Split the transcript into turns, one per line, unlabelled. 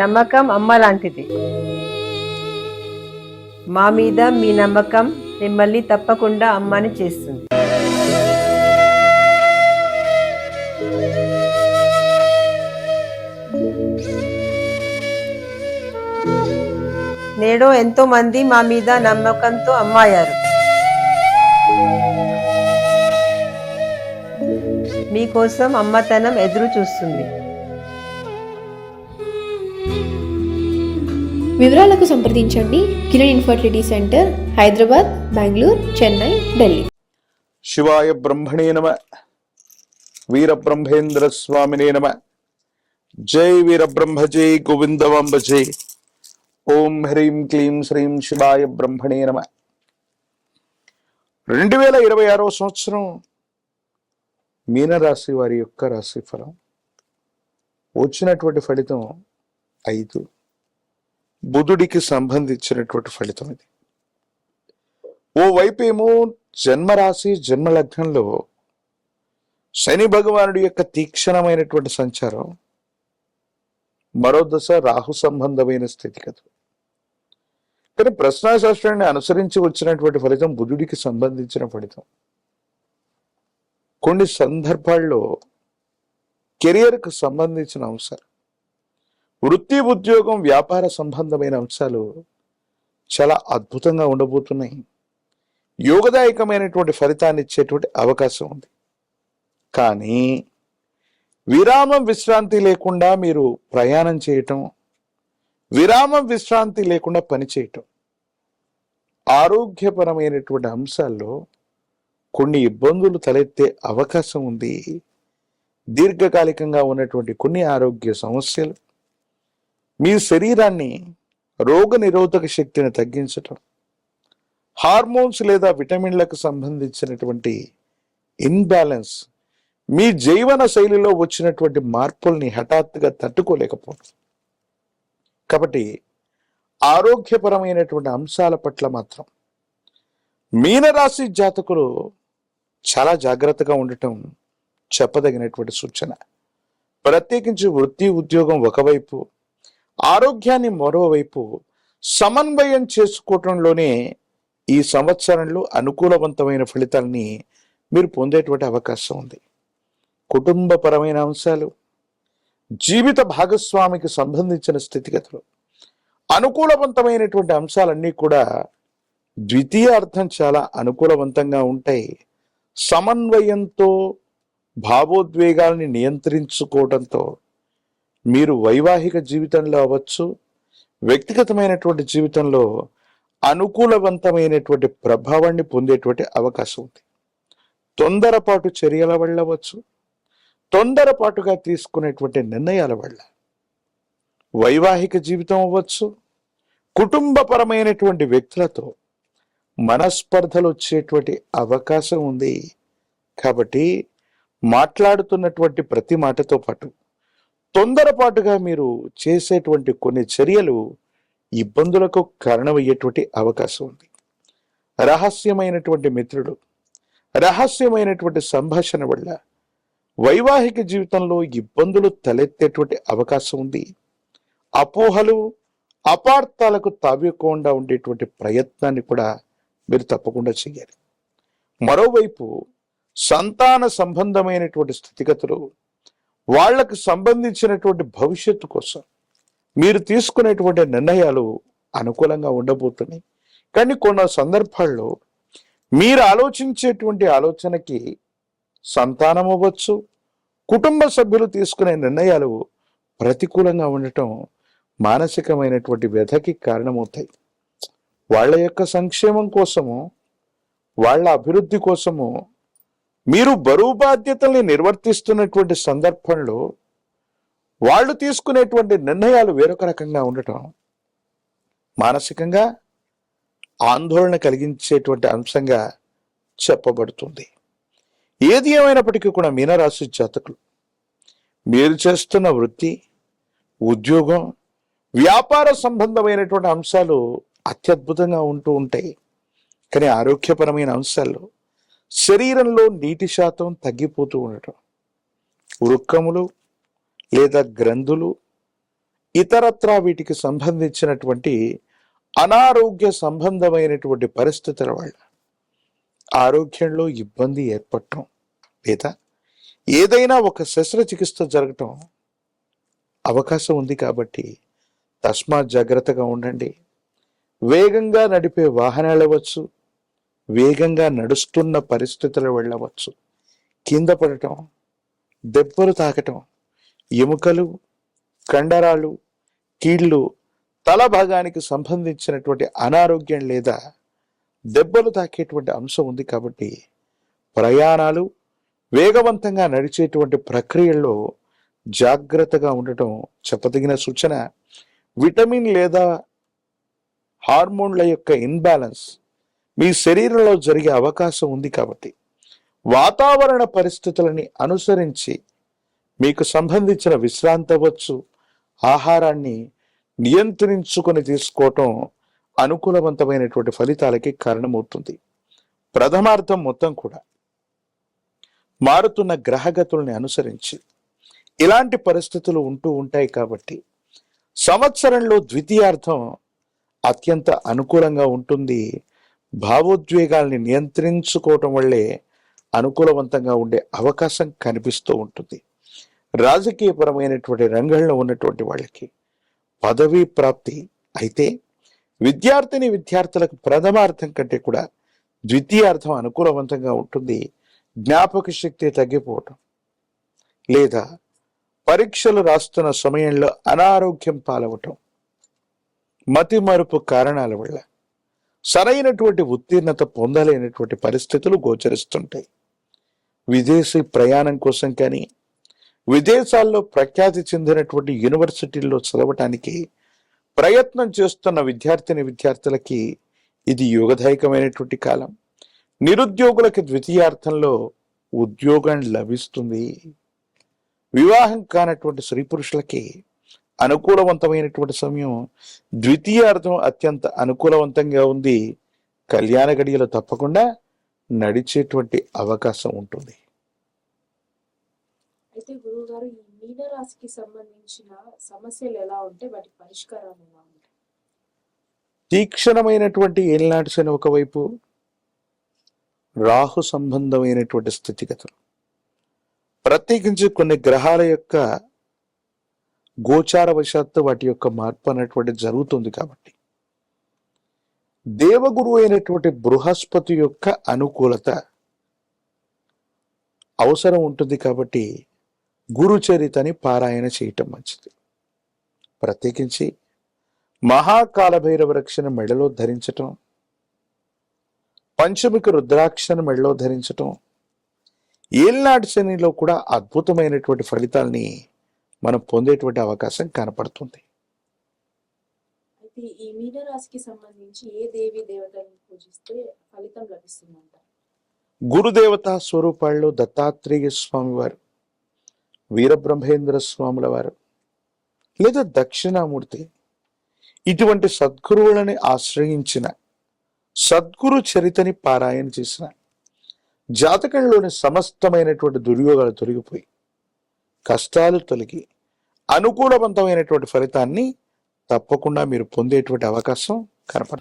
నమ్మకం అమ్మ లాంటిది. మా మీద మీ నమ్మకం మిమ్మల్ని తప్పకుండా అమ్మని చేస్తుంది. నేడు ఎంతో మంది మా మీద నమ్మకంతో అమ్మాయారు. మీకోసం అమ్మతనం ఎదురు చూస్తుంది.
వివరాలకు సంప్రదించండి. Kiran infertility centre, Hyderabad, Bengaluru, Chennai, Delhi.
శివాయ బ్రహ్మణే నమః. వీరబ్రహ్మేంద్ర స్వామినే నమః. జై వీరబ్రహ్మ, జై గోవిందవాంబ, జై. ఓం హ్రీం క్లీం శ్రీం శివాయ బ్రహ్మణే నమః. 2026వ సంవత్సరం మీనరాశి వారి యొక్క రాశి ఫలం. వచ్చినటువంటి ఫలితం 5. బుధుడికి సంబంధించినటువంటి ఫలితం ఇది. ఓ వైపు ఏమో జన్మరాశి జన్మలగ్నంలో శని భగవానుడి యొక్క తీక్షణమైనటువంటి సంచారం, మరో దశ రాహు సంబంధమైన స్థితిగతులు. కానీ ప్రశ్నాశాస్త్రాన్ని అనుసరించి వచ్చినటువంటి ఫలితం బుధుడికి సంబంధించిన ఫలితం. కొన్ని సందర్భాల్లో కెరియర్కు సంబంధించిన అంశాలు, వృత్తి ఉద్యోగం వ్యాపార సంబంధమైన అంశాలు చాలా అద్భుతంగా ఉండబోతున్నాయి. యోగదాయకమైనటువంటి ఫలితాన్ని ఇచ్చేటువంటి అవకాశం ఉంది. కానీ విరామం విశ్రాంతి లేకుండా మీరు ప్రయాణం చేయటం, విరామం విశ్రాంతి లేకుండా పనిచేయటం, ఆరోగ్యపరమైనటువంటి అంశాల్లో కొన్ని ఇబ్బందులు తలెత్తే అవకాశం ఉంది. దీర్ఘకాలికంగా ఉన్నటువంటి కొన్ని ఆరోగ్య సమస్యలు, మీ శరీరాన్ని రోగ నిరోధక శక్తిని తగ్గించటం, హార్మోన్స్ లేదా విటమిన్లకు సంబంధించినటువంటి ఇన్బ్యాలెన్స్, మీ జీవన శైలిలో వచ్చినటువంటి మార్పుల్ని హఠాత్తుగా తట్టుకోలేకపోవడం. కాబట్టి ఆరోగ్యపరమైనటువంటి అంశాల పట్ల మాత్రం మీనరాశి జాతకులు చాలా జాగ్రత్తగా ఉండటం చెప్పదగినటువంటి సూచన. ప్రత్యేకించి వృత్తి ఉద్యోగం ఒకవైపు, ఆరోగ్యాన్ని మరోవైపు సమన్వయం చేసుకోవటంలోనే ఈ సంవత్సరంలో అనుకూలవంతమైన ఫలితాలని మీరు పొందేటువంటి అవకాశం ఉంది. కుటుంబపరమైన అంశాలు, జీవిత భాగస్వామికి సంబంధించిన స్థితిగతులు, అనుకూలవంతమైనటువంటి అంశాలన్నీ కూడా ద్వితీయార్థం చాలా అనుకూలవంతంగా ఉంటాయి. సమన్వయంతో, భావోద్వేగాల్ని నియంత్రించుకోవడంతో మీరు వైవాహిక జీవితంలో అవ్వచ్చు, వ్యక్తిగతమైనటువంటి జీవితంలో అనుకూలవంతమైనటువంటి ప్రభావాన్ని పొందేటువంటి అవకాశం ఉంది. తొందరపాటు చర్యల వల్ల అవ్వచ్చు, తొందరపాటుగా తీసుకునేటువంటి నిర్ణయాల వల్ల వైవాహిక జీవితం అవ్వచ్చు, కుటుంబపరమైనటువంటి వ్యక్తులతో మనస్పర్ధలు వచ్చేటువంటి అవకాశం ఉంది. కాబట్టి మాట్లాడుతున్నటువంటి ప్రతి మాటతో పాటు తొందరపాటుగా మీరు చేసేటువంటి కొన్ని చర్యలు ఇబ్బందులకు కారణమయ్యేటువంటి అవకాశం ఉంది. రహస్యమైనటువంటి మిత్రుడు, రహస్యమైనటువంటి సంభాషణ వల్ల వైవాహిక జీవితంలో ఇబ్బందులు తలెత్తేటువంటి అవకాశం ఉంది. అపోహలు, అపార్థాలకు తావివ్వకుండా ఉండేటువంటి ప్రయత్నాన్ని కూడా మీరు తప్పకుండా చేయాలి. మరోవైపు సంతాన సంబంధమైనటువంటి స్థితిగతులు, వాళ్లకు సంబంధించినటువంటి భవిష్యత్తు కోసం మీరు తీసుకునేటువంటి నిర్ణయాలు అనుకూలంగా ఉండబోతున్నాయి. కానీ కొన్ని సందర్భాల్లో మీరు ఆలోచించేటువంటి ఆలోచనకి సంతానం అవ్వచ్చు, కుటుంబ సభ్యులు తీసుకునే నిర్ణయాలు ప్రతికూలంగా ఉండటం మానసికమైనటువంటి వ్యధకి కారణమవుతాయి. వాళ్ళ యొక్క సంక్షేమం కోసము, వాళ్ళ అభివృద్ధి కోసము మీరు బరువు బాధ్యతల్ని నిర్వర్తిస్తున్నటువంటి సందర్భంలో వాళ్ళు తీసుకునేటువంటి నిర్ణయాలు వేరొక రకంగా ఉండటం మానసికంగా ఆందోళన కలిగించేటువంటి అంశంగా చెప్పబడుతుంది. ఏది ఏమైనప్పటికీ కూడా మీనరాశి జాతకులు మీరు చేస్తున్న వృత్తి, ఉద్యోగం, వ్యాపార సంబంధమైనటువంటి అంశాలు అత్యద్భుతంగా ఉంటూ ఉంటాయి. కానీ ఆరోగ్యపరమైన అంశాల్లో శరీరంలో నీటి శాతం తగ్గిపోతూ ఉండటం, వృక్కములు, లేదా గ్రంథులు, ఇతరత్రా వీటికి సంబంధించినటువంటి అనారోగ్య సంబంధమైనటువంటి పరిస్థితుల వల్ల ఆరోగ్యంలో ఇబ్బంది ఏర్పడటం, లేదా ఏదైనా ఒక శస్త్రచికిత్స జరగటం అవకాశం ఉంది. కాబట్టి తస్మాత్ జాగ్రత్తగా ఉండండి. వేగంగా నడిపే వాహనాలు అవ్వచ్చు, వేగంగా నడుస్తున్న పరిస్థితులు వెళ్ళవచ్చు, కింద పడటం, దెబ్బలు తాకటం, ఎముకలు, కండరాలు, కీళ్ళు, తల భాగానికి సంబంధించినటువంటి అనారోగ్యం లేదా దెబ్బలు తాకేటువంటి అంశం ఉంది. కాబట్టి ప్రయాణాలు, వేగవంతంగా నడిచేటువంటి ప్రక్రియల్లో జాగ్రత్తగా ఉండటం చెప్పదగిన సూచన. విటమిన్ లేదా హార్మోన్ల యొక్క ఇన్బ్యాలెన్స్ మీ శరీరంలో జరిగే అవకాశం ఉంది. కాబట్టి వాతావరణ పరిస్థితులని అనుసరించి మీకు సంబంధించిన విశ్రాంతి అవ్వచ్చు, ఆహారాన్ని నియంత్రించుకొని తీసుకోవటం అనుకూలవంతమైనటువంటి ఫలితాలకి కారణమవుతుంది. ప్రథమార్థం మొత్తం కూడా మారుతున్న గ్రహగతుల్ని అనుసరించి ఇలాంటి పరిస్థితులు ఉంటూ ఉంటాయి. కాబట్టి సంవత్సరంలో ద్వితీయార్థం అత్యంత అనుకూలంగా ఉంటుంది. భావోద్వేగాల్ని నియంత్రించుకోవటం వల్లే అనుకూలవంతంగా ఉండే అవకాశం కనిపిస్తూ ఉంటుంది. రాజకీయపరమైనటువంటి రంగంలో ఉన్నటువంటి వాళ్ళకి పదవీ ప్రాప్తి అయితే, విద్యార్థులకు ప్రథమార్థం కంటే కూడా ద్వితీయార్థం అనుకూలవంతంగా ఉంటుంది. జ్ఞాపక శక్తి తగ్గిపోవటం లేదా పరీక్షలు రాస్తున్న సమయంలో అనారోగ్యం పాలవటం, మతిమరుపు కారణాల వల్ల సరైనటువంటి ఉత్తీర్ణత పొందలేనటువంటి పరిస్థితులు గోచరిస్తుంటాయి. విదేశీ ప్రయాణం కోసం కానీ, విదేశాల్లో ప్రఖ్యాతి చెందినటువంటి యూనివర్సిటీల్లో చదవటానికి ప్రయత్నం చేస్తున్న విద్యార్థులకి ఇది యోగదాయకమైనటువంటి కాలం. నిరుద్యోగులకి ద్వితీయార్థంలో ఉద్యోగం లభిస్తుంది. వివాహం కానటువంటి స్త్రీ పురుషులకి అనుకూలవంతమైనటువంటి సమయం. ద్వితీయార్థం అత్యంత అనుకూలవంతంగా ఉంది. కళ్యాణ గడియలు తప్పకుండా నడిచేటువంటి అవకాశం ఉంటుంది.
అయితే గురువు గారు, ఈ మీనరాశికి సంబంధించిన సమస్యలు ఎలా ఉంటాయి, వాటి పరిష్కారాలు ఎలా ఉంటాయి?
తీక్షణమైనటువంటి ఏలినాటి శని ఒకవైపు, రాహు సంబంధమైనటువంటి స్థితిగతులు, ప్రత్యేకించి కొన్ని గ్రహాల యొక్క గోచార వశాత్తు వాటి యొక్క మార్పు అనేటువంటి జరుగుతుంది. కాబట్టి దేవగురు అయినటువంటి బృహస్పతి యొక్క అనుకూలత అవసరం ఉంటుంది. కాబట్టి గురు చరితని పారాయణ చేయటం మంచిది. ప్రత్యేకించి మహాకాలభైరవ రక్షను మెడలో ధరించటం, పంచమిక రుద్రాక్షను మెడలో ధరించటం ఏలినాటి శనిలో కూడా అద్భుతమైనటువంటి ఫలితాల్ని మనం పొందేటువంటి అవకాశం కనపడుతుంది.
అయితే ఈ మీనరాశికి సంబంధించి ఏ దేవి దేవతలను పూజిస్తే ఫలితం లభిస్తుందంట?
గురుదేవతా స్వరూపాల్లో దత్తాత్రేయ స్వామి వారు, వీరబ్రహ్మేంద్ర స్వాముల వారు లేదా దక్షిణామూర్తి, ఇటువంటి సద్గురువులని ఆశ్రయించిన, సద్గురు చరితని పారాయణ చేసిన జాతకంలోని సమస్తమైనటువంటి దుర్యోగాలు తొలగిపోయి కష్టాలు తొలగి అనుకూలవంతమైనటువంటి ఫలితాన్ని తప్పకుండా మీరు పొందేటువంటి అవకాశం కనపడుతుంది.